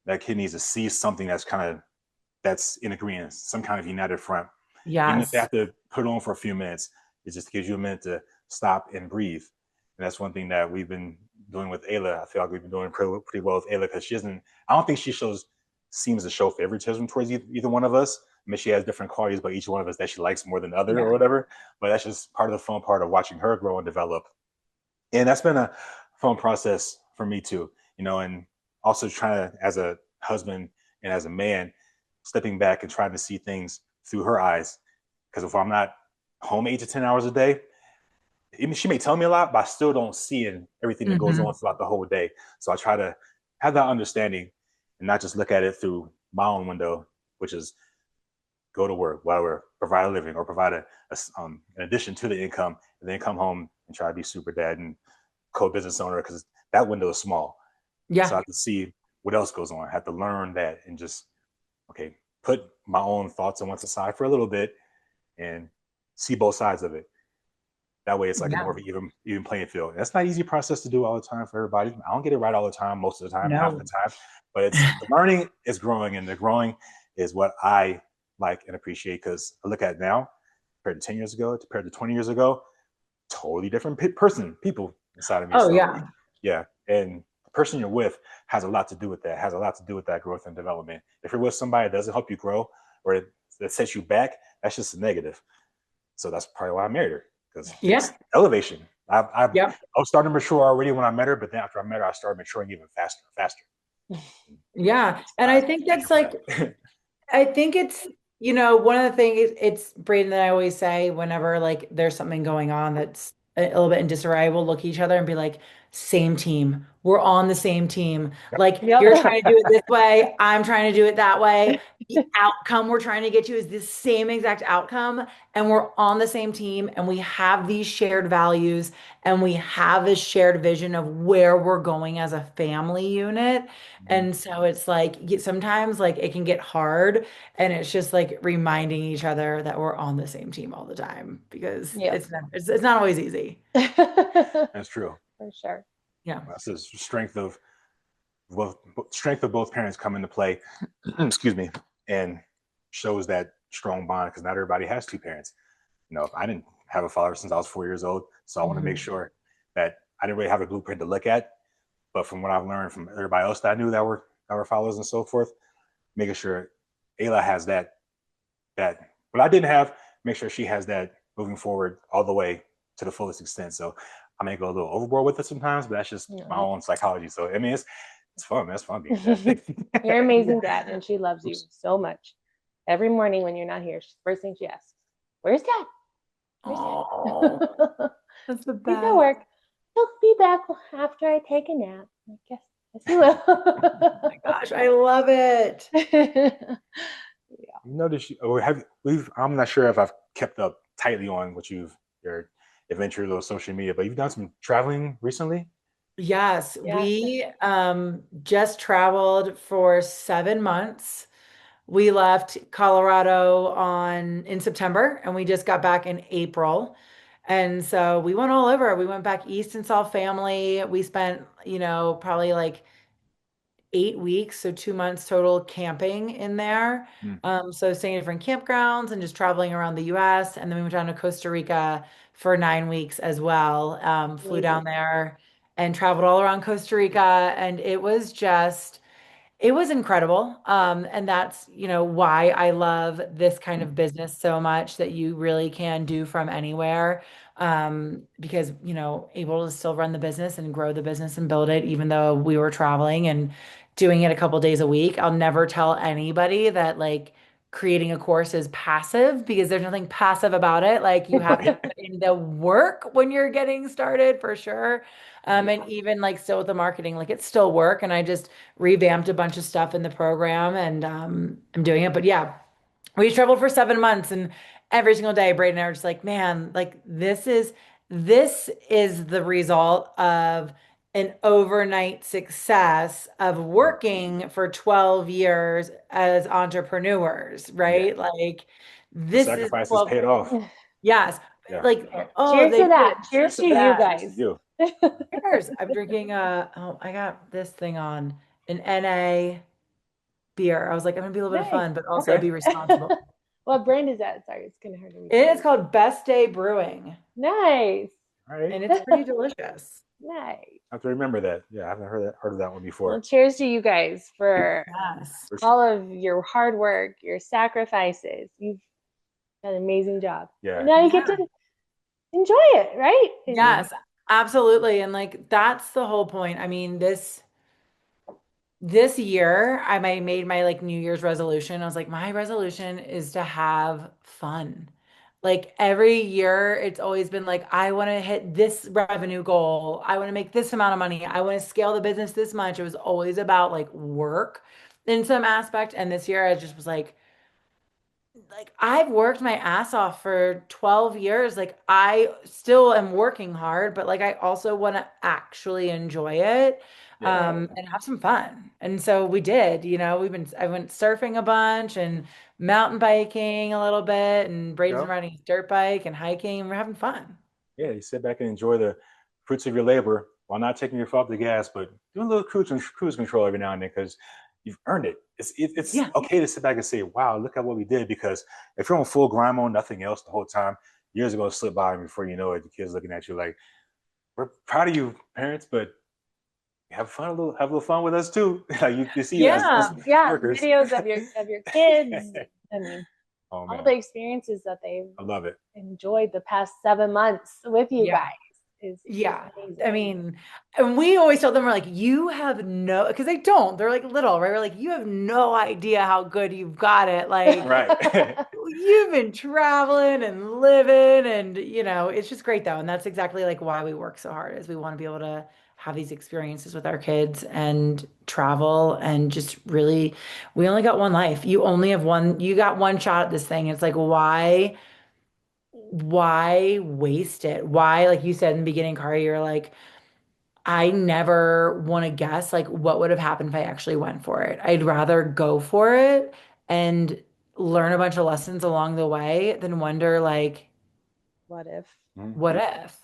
that kid needs to see something that's in agreement, some kind of united front. Even if they Yes. have to put on for a few minutes, it just gives you a minute to stop and breathe. And that's one thing that we've been doing with Ayla. I feel like we've been doing pretty well with Ayla because I don't think she seems to show favoritism towards either one of us. I mean, she has different qualities about each one of us that she likes more than the other or whatever. But that's just part of the fun part of watching her grow and develop. And that's been a fun process for me too, and also trying to, as a husband and as a man, stepping back and trying to see things through her eyes. Because if I'm not home 8 to 10 hours a day, even she may tell me a lot, but I still don't see everything that goes on throughout the whole day. So I try to have that understanding and not just look at it through my own window, which is go to work, whatever, provide a living or provide an addition to the income, and then come home and try to be super dad and co-business owner, because that window is small. Yeah. So I have to see what else goes on. I have to learn that and just, put my own thoughts on one side for a little bit and see both sides of it. That way it's like a more of an even playing field. That's not an easy process to do all the time for everybody. I don't get it right all the time, most of the time, half the time, but it's the learning is growing, and the growing is what I like and appreciate, because I look at it now compared to 10 years ago, compared to 20 years ago, totally different people inside of me. Yeah. And the person you're with has a lot to do with that, growth and development. If you're with somebody that doesn't help you grow or that sets you back, that's just a negative. So that's probably why I married her, because it's elevation. I was starting to mature already when I met her, but then after I met her, I started maturing even faster and faster. Yeah. And I think that's like, I think it's, one of the things it's Braden that I always say whenever like there's something going on that's a little bit in disarray, we'll look at each other and be like, same team. We're on the same team. Like you're trying to do it this way. I'm trying to do it that way. The outcome we're trying to get to is the same exact outcome. And we're on the same team, and we have these shared values, and we have this shared vision of where we're going as a family unit. And so it's like sometimes like it can get hard, and it's just like reminding each other that we're on the same team all the time, because it's not always easy. That's true. For sure. Yeah. That's the strength of both parents come into play, excuse me, and shows that strong bond, because not everybody has two parents. I didn't have a father since I was 4 years old, so I want to make sure that I didn't really have a blueprint to look at, but from what I've learned from everybody else that I knew that were fathers and so forth, making sure Ayla has that what I didn't have, make sure she has that moving forward all the way to the fullest extent. So I may go a little overboard with it sometimes, but that's just my own psychology. So it's fun. That's fun being a dad. You're an amazing dad, and she loves you so much. every morning when you're not here, first thing she asks, "Where's Dad? Where's Oh, Dad?" that's the He's at best. work. He'll be back after I take a nap. I guess he will. Oh my gosh, I love it. You notice, or I'm not sure if I've kept up tightly on your adventure, little social media, but you've done some traveling recently. Yes, Yeah. we just traveled for 7 months. We left Colorado in September and we just got back in April. And so we went all over. We went back east and saw family. We spent, probably like 8 weeks, so 2 months total camping in there. Mm. So staying in different campgrounds and just traveling around the US. And then we went down to Costa Rica for 9 weeks as well. Flew down there and traveled all around Costa Rica. And it was incredible. And that's, why I love this kind of business so much that you really can do from anywhere. Because, able to still run the business and grow the business and build it, even though we were traveling and doing it a couple days a week. I'll never tell anybody that like creating a course is passive because there's nothing passive about it. Like you have to put in the work when you're getting started for sure. And even like still with the marketing, like it's still work. And I just revamped a bunch of stuff in the program and I'm doing it. But yeah, we traveled for 7 months and every single day, Braden and I were just like, man, like this is the result of an overnight success of working for 12 years as entrepreneurs, right? Like The this is sacrifices 12, paid off. yes. Yeah. Like, Cheers to that. Cheers to you that. guys. You. Cheers. I'm drinking I got this thing on an NA beer. I was like, I'm gonna be a little bit of Nice. fun, but also Okay. be responsible. What brand is that? Sorry, it's gonna hurt me. It is called Best Day Brewing, Nice. All right. and it's pretty delicious. Nice. I have to remember that. Yeah, I haven't heard of that one before. Well, cheers to you guys for Yes. For sure. all of your hard work, your sacrifices. You've done an amazing job. Yeah. And now you get to enjoy it, right? Yes, absolutely. And like that's the whole point. I mean, this year made my like New Year's resolution. I was like, my resolution is to have fun. Like every year, it's always been like, I want to hit this revenue goal. I want to make this amount of money. I want to scale the business this much. It was always about like work in some aspect. And this year, I just was like I've worked my ass off for 12 years. Like I still am working hard, but like I also want to actually enjoy it and have some fun. And so we did, I went surfing a bunch and mountain biking a little bit and Braden's Yep. riding his dirt bike and hiking and we're having fun. Yeah, you sit back and enjoy the fruits of your labor while not taking your foot off the gas, but doing a little cruise control every now and then because you've earned it. It's okay to sit back and say, wow, look at what we did. Because if you're on full grind mode, nothing else the whole time, years are going to slip by before you know it. The kids looking at you like, we're proud of you, parents, but have fun, have a little fun with us too. you see us workers. Videos of your kids. I mean, Oh, man. all the experiences that they've I love it. enjoyed the past 7 months with you guys is amazing. I mean, and we always tell them, we're like, you have no, because they don't, they're like little, right? We're like, you have no idea how good you've got it. Like, Right. you've been traveling and living and, it's just great though. And that's exactly like why we work so hard is we want to be able to have these experiences with our kids and travel and just really, we only got one life. You got one shot at this thing. It's like, why waste it? Why, like you said in the beginning, Kari, you're like, I never want to guess like what would have happened if I actually went for it. I'd rather go for it and learn a bunch of lessons along the way than wonder like, what if? What if?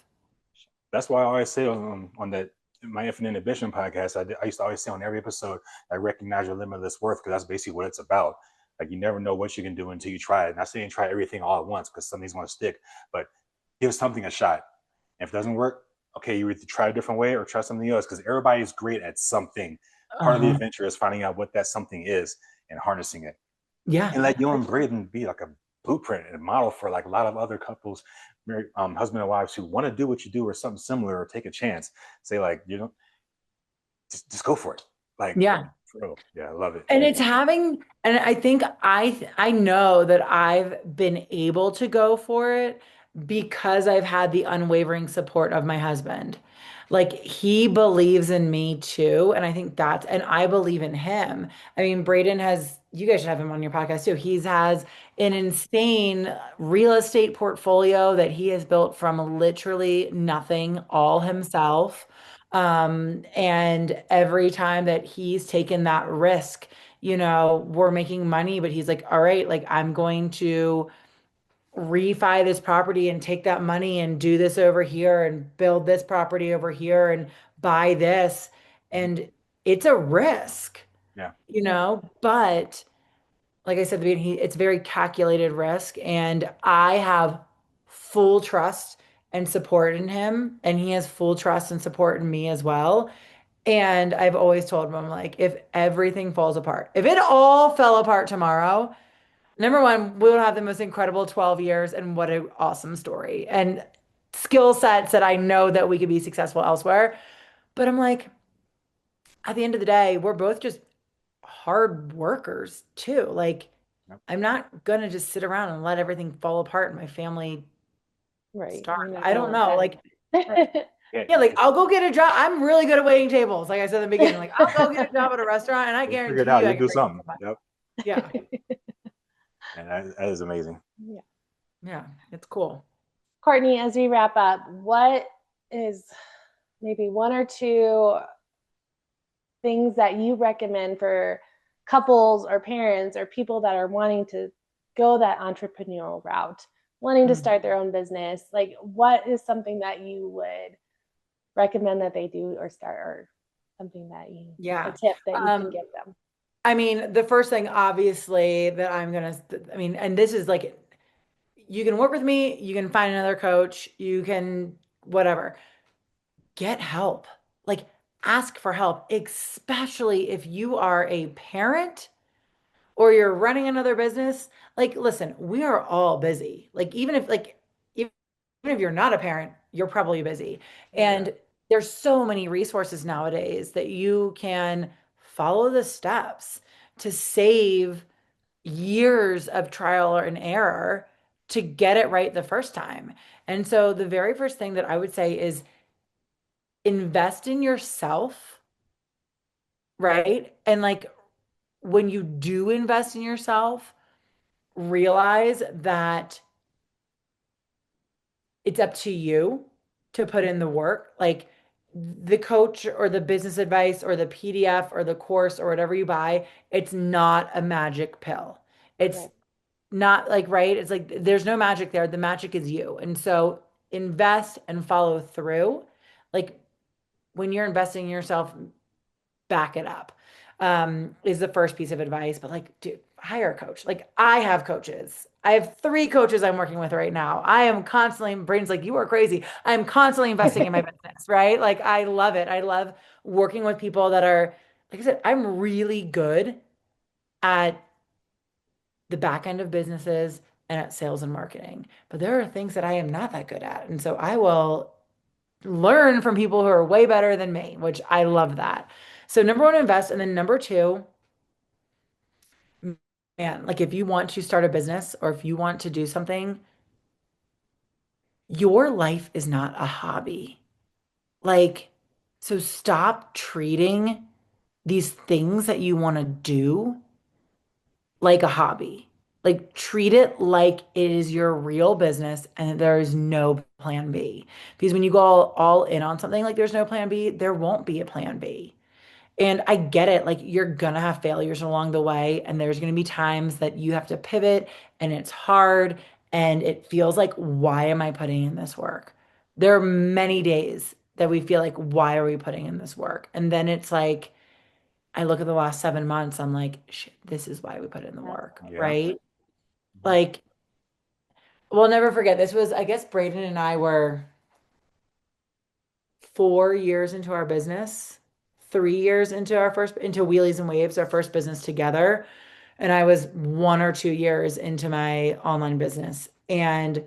That's why I always say on that my Infinite Ambition podcast, I used to always say on every episode, I recognize your limitless worth because that's basically what it's about. Like you never know what you can do until you try it. Not saying try everything all at once because something's going to stick, but give something a shot. And if it doesn't work, okay, you either try a different way or try something else because everybody's great at something. Part of the adventure is finding out what that something is and harnessing it. Yeah. And let you and Braden be like a blueprint and a model for like a lot of other couples, married, husband and wives who want to do what you do or something similar or take a chance. Say like, just go for it. Like, True. Yeah, I love it. And it's having, and I think I know that I've been able to go for it because I've had the unwavering support of my husband. Like he believes in me too, and I think that's, and I believe in him. I mean, Braden has, you guys should have him on your podcast too. He's has an insane real estate portfolio that he has built from literally nothing all himself. And every time that he's taken that risk, we're making money, but he's like, all right, like I'm going to refi this property and take that money and do this over here and build this property over here and buy this. And it's a risk, Yeah. but like I said, at the beginning, it's very calculated risk. And I have full trust and support in him, and he has full trust and support in me as well. And I've always told him, I'm like, if everything falls apart, if it all fell apart tomorrow, number one, we will have the most incredible 12 years, and what an awesome story. And skill sets that I know that we could be successful elsewhere. But I'm like, at the end of the day, we're both just hard workers too. Like, Yep. I'm not gonna just sit around and let everything fall apart and my family Right. starve. You're not I don't gonna know. let Like, that. yeah, like I'll go get a job. I'm really good at waiting tables. Like I said in the beginning, like I'll go get a job at a restaurant and I You figure guarantee it out. you You I do can something. make Yep. yeah. And that is amazing. Yeah. Yeah, it's cool. Courtney, as we wrap up, what is maybe one or two things that you recommend for couples or parents or people that are wanting to go that entrepreneurial route, wanting to start their own business? Like, what is something that you would recommend that they do or start, or something that a tip that you can give them? I mean, the first thing obviously that and this is like, you can work with me, you can find another coach, you can whatever. Get help. Like ask for help, especially if you are a parent or you're running another business. Like, listen, we are all busy. Like, even if you're not a parent, you're probably busy. And there's so many resources nowadays that you can follow the steps to save years of trial and error to get it right the first time. And so the very first thing that I would say is invest in yourself, right? And like when you do invest in yourself, realize that it's up to you to put in the work. Like the coach or the business advice or the PDF or the course or whatever you buy, it's not a magic pill. It's not like, right? It's like there's no magic there. The magic is you. And so invest and follow through. Like when you're investing in yourself, back it up, is the first piece of advice. But like, dude, hire a coach. Like I have coaches. I have 3 coaches I'm working with right now. I am constantly, Brain's like, you are crazy. I'm constantly investing in my business, right? Like I love it. I love working with people that are, like I said, I'm really good at the back end of businesses and at sales and marketing. But there are things that I am not that good at. And so I will learn from people who are way better than me, which I love that. So number 1, invest. And then number 2, man, like if you want to start a business or if you want to do something, your life is not a hobby. Like, so stop treating these things that you want to do like a hobby. Like treat it like it is your real business and there is no plan B. Because when you go all in on something, like there's no plan B, there won't be a plan B. And I get it. Like you're gonna have failures along the way, and there's gonna be times that you have to pivot and it's hard and it feels like, why am I putting in this work? There are many days that we feel like, why are we putting in this work? And then it's like, I look at the last 7 months, I'm like, shit, this is why we put in the work, right? Like, we'll never forget. This was, I guess, Braden and I were 4 years into our business, 3 years into into Wheelies and Waves, our first business together. And I was 1 or 2 years into my online business. And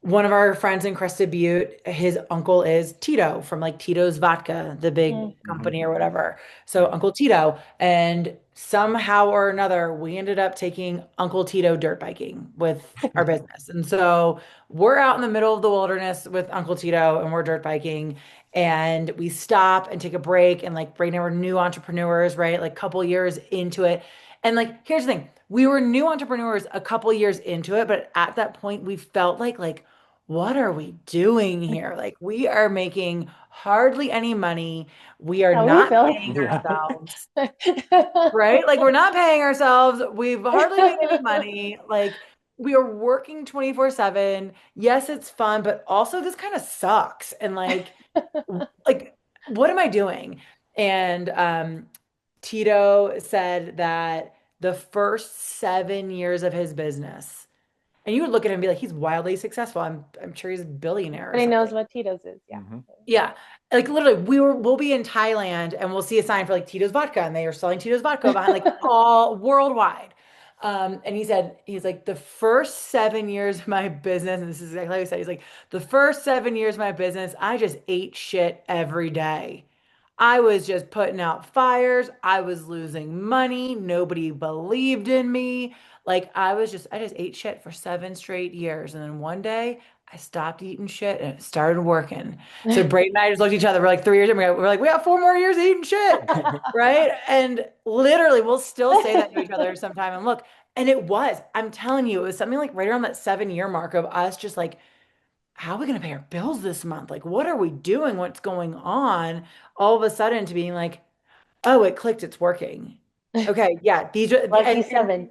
one of our friends in Crested Butte, his uncle is Tito from like Tito's Vodka, the big company or whatever. So Uncle Tito, and somehow or another, we ended up taking Uncle Tito dirt biking with our business. And so we're out in the middle of the wilderness with Uncle Tito and we're dirt biking. And we stop and take a break. And like right now we're new entrepreneurs, right? Like couple years into it. And like, here's the thing. We were new entrepreneurs a couple years into it, but at that point we felt like what are we doing here? Like we are making hardly any money. We are How are you not feeling? paying ourselves, right? Like we're not paying ourselves. We've hardly made any money. Like we are working 24/7. Yes, it's fun, but also this kind of sucks. And like what am I doing? And Tito said that the first 7 years of his business, and you would look at him and be like, he's wildly successful. I'm sure he's a billionaire or But he knows something. what Tito's is. Yeah. Yeah. Like literally, we'll be in Thailand and we'll see a sign for like Tito's vodka, and they are selling Tito's vodka behind like all worldwide. And he's like, the first 7 years of my business, and this is exactly what he said. He's like, the first 7 years of my business, I just ate shit every day. I was just putting out fires. I was losing money. Nobody believed in me. Like I just ate shit for 7 straight years. And then one day I stopped eating shit and it started working. So Braden and I just looked at each other. We're like 3 years in. We're like, we have 4 more years of eating shit. Right. And literally we'll still say that to each other sometime. And look, and I'm telling you, it was something like right around that 7 year mark of us just like, how are we going to pay our bills this month? Like, what are we doing? What's going on? All of a sudden to being like, oh, it clicked. It's working. Okay. Yeah. These are, Lucky seven.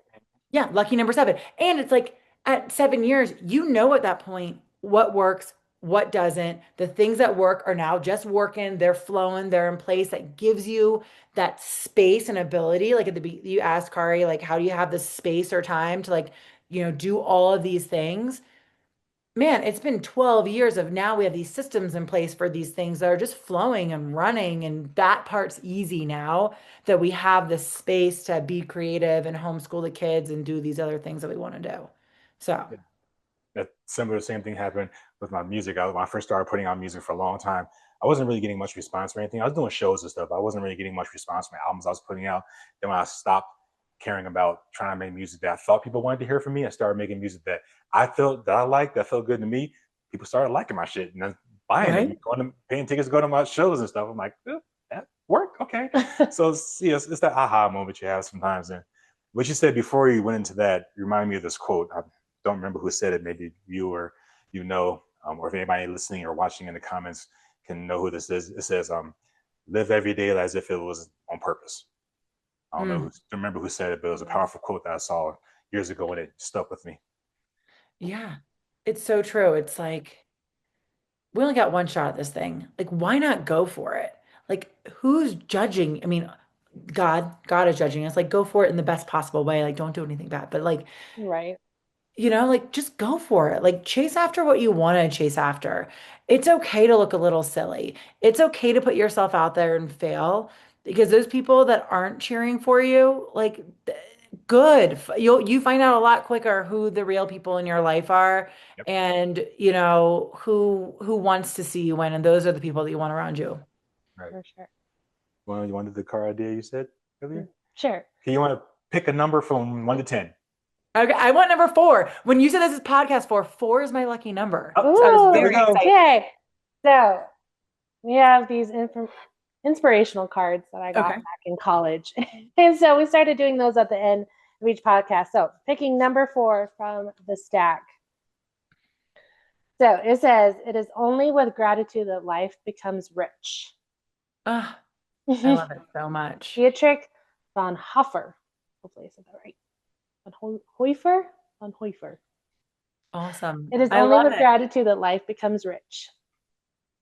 yeah, lucky number seven. And it's like at 7 years, you know at that point what works, what doesn't. The things that work are now just working, they're flowing, they're in place. That gives you that space and ability. Like you asked Kari, like, how do you have the space or time to like, do all of these things? Man, it's been 12 years of now we have these systems in place for these things that are just flowing and running. And that part's easy now that we have the space to be creative and homeschool the kids and do these other things that we want to do. So, Yeah. That same thing happened with my music. When I first started putting out music for a long time, I wasn't really getting much response or anything. I was doing shows and stuff. I wasn't really getting much response from my albums I was putting out. Then when I stopped caring about trying to make music that I thought people wanted to hear from me, I started making music that I felt that I liked, that felt good to me. People started liking my shit and then buying right? it, paying tickets, going to my shows and stuff. I'm like, oh, that worked, okay. So it's that aha moment you have sometimes. And what you said before you went into that reminded me of this quote. I don't remember who said it. Maybe you or or if anybody listening or watching in the comments can know who this is. It says, "Live every day as if it was on purpose." I don't remember who said it, but it was a powerful quote that I saw years ago and it stuck with me. Yeah, it's so true. It's like we only got one shot at this thing. Like, why not go for it? Like, who's judging? I mean, God is judging us. Like, go for it in the best possible way. Like, don't do anything bad. But like, Right. like just go for it. Like chase after what you want to chase after. It's okay to look a little silly. It's okay to put yourself out there and fail because those people that aren't cheering for you, like good. You find out a lot quicker who the real people in your life are Yep. and who wants to see you win, and those are the people that you want around you. Right. For sure. Well, you wanted the car idea you said earlier? Sure. Okay, you want to pick a number from 1 to 10. Okay, I want number 4. When you said this is podcast 4 is my lucky number. Oh, So I was Ooh, very excited. okay. So we have these inspirational cards that I got Okay. back in college. And so we started doing those at the end of each podcast. So picking number 4 from the stack. So it says, "It is only with gratitude that life becomes rich." I love it so much. Dietrich von Hofer. Hopefully I said that right. Von Hofer. Awesome. It is I only love with it. gratitude that life becomes rich.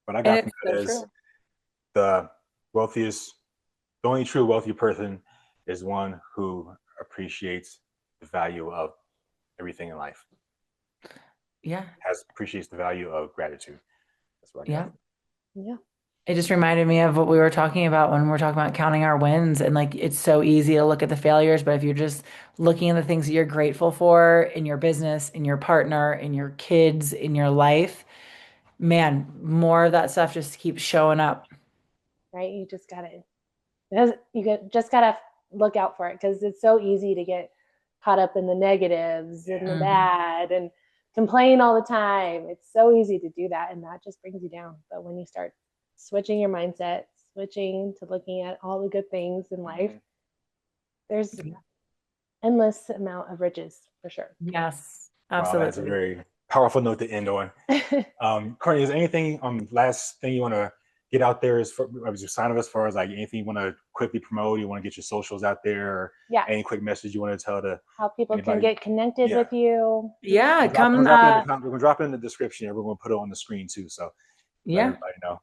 What I And got from it's that so is true. the only true wealthy person is one who appreciates the value of everything in life. Yeah. Appreciates the value of gratitude. That's what I got. Yeah. It just reminded me of what we were talking about when we're talking about counting our wins. And like, it's so easy to look at the failures, but if you're just looking at the things that you're grateful for in your business, in your partner, in your kids, in your life, man, more of that stuff just keeps showing up. Right? Just gotta look out for it, because it's so easy to get caught up in the negatives and the bad and complain all the time. It's so easy to do that, and that just brings you down. But when you start switching your mindset, switching to looking at all the good things in life, there's endless amount of riches for sure. Yes, Wow, absolutely. that's a very powerful note to end on. Courtney, is there anything last thing you want to get out there as your sign of as far as like anything you want to quickly promote? You want to get your socials out there, or any quick message you want to tell to how people anybody? can get connected with you? Yeah, we're gonna drop it in the description. We're gonna put it on the screen too, so let everybody know.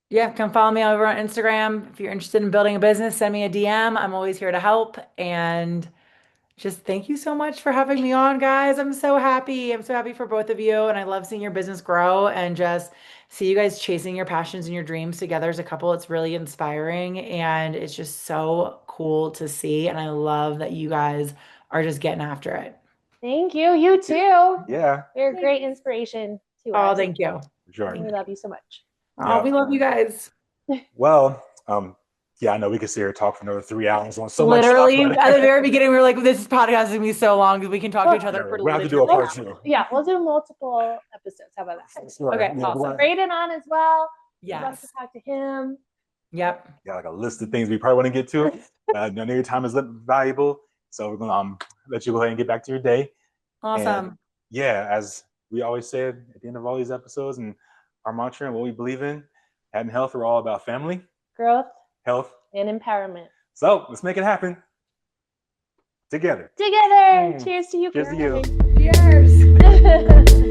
Yeah, come follow me over on Instagram. If you're interested in building a business, send me a DM. I'm always here to help. And just thank you so much for having me on, guys. I'm so happy. I'm so happy for both of you. And I love seeing your business grow and just see you guys chasing your passions and your dreams together as a couple. It's really inspiring. And it's just so cool to see. And I love that you guys are just getting after it. Thank you. You too. Yeah. You're a great inspiration to us. Oh, thank you. Sure. We love you so much. Oh, we love you guys. Well, yeah, I know we could sit here and talk for another 3 hours on so literally, much stuff. at the very beginning, we were like, this podcast is going to be so long because we can talk to each other for we'll have to do a part 2. Yeah, we'll do multiple episodes. How about that? Sure. Okay, awesome. Braden on as well. Yes. Love to talk to him. Yep. Yeah, like a list of things we probably want to get to. I know your time is valuable, so we're gonna let you go ahead and get back to your day. Awesome. And yeah, as we always said at the end of all these episodes, and our mantra and what we believe in, Hatten Health, we're all about family, growth, health, and empowerment. So let's make it happen together. Cheers to you. Cheers to you. Cheers.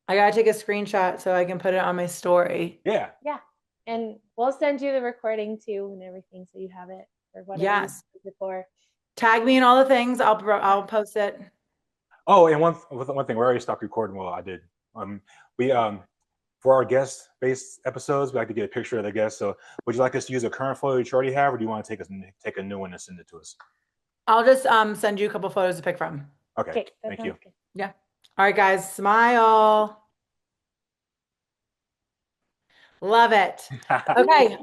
I gotta take a screenshot so I can put it on my story. Yeah. And we'll send you the recording too and everything, so you have it for whatever you use it for. Tag me in all the things. I'll post it. Oh, and one thing, we already stopped recording. Well, I did. We for our guest-based episodes, we like to get a picture of the guest. So, would you like us to use a current photo that you already have, or do you want to take a new one and send it to us? I'll just send you a couple photos to pick from. Okay. Thank you. Good. Yeah. All right, guys. Smile. Love it. Okay.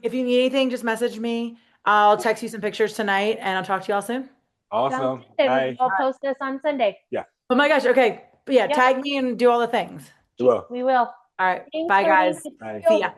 If you need anything, just message me. I'll text you some pictures tonight, and I'll talk to you all soon. Awesome. And we'll post this on Sunday. Yeah. Oh my gosh. Okay. But yeah, Yeah. tag me and do all the things. Well. We will. All right. Thanks, Bye, Courtney. guys. Bye. See ya.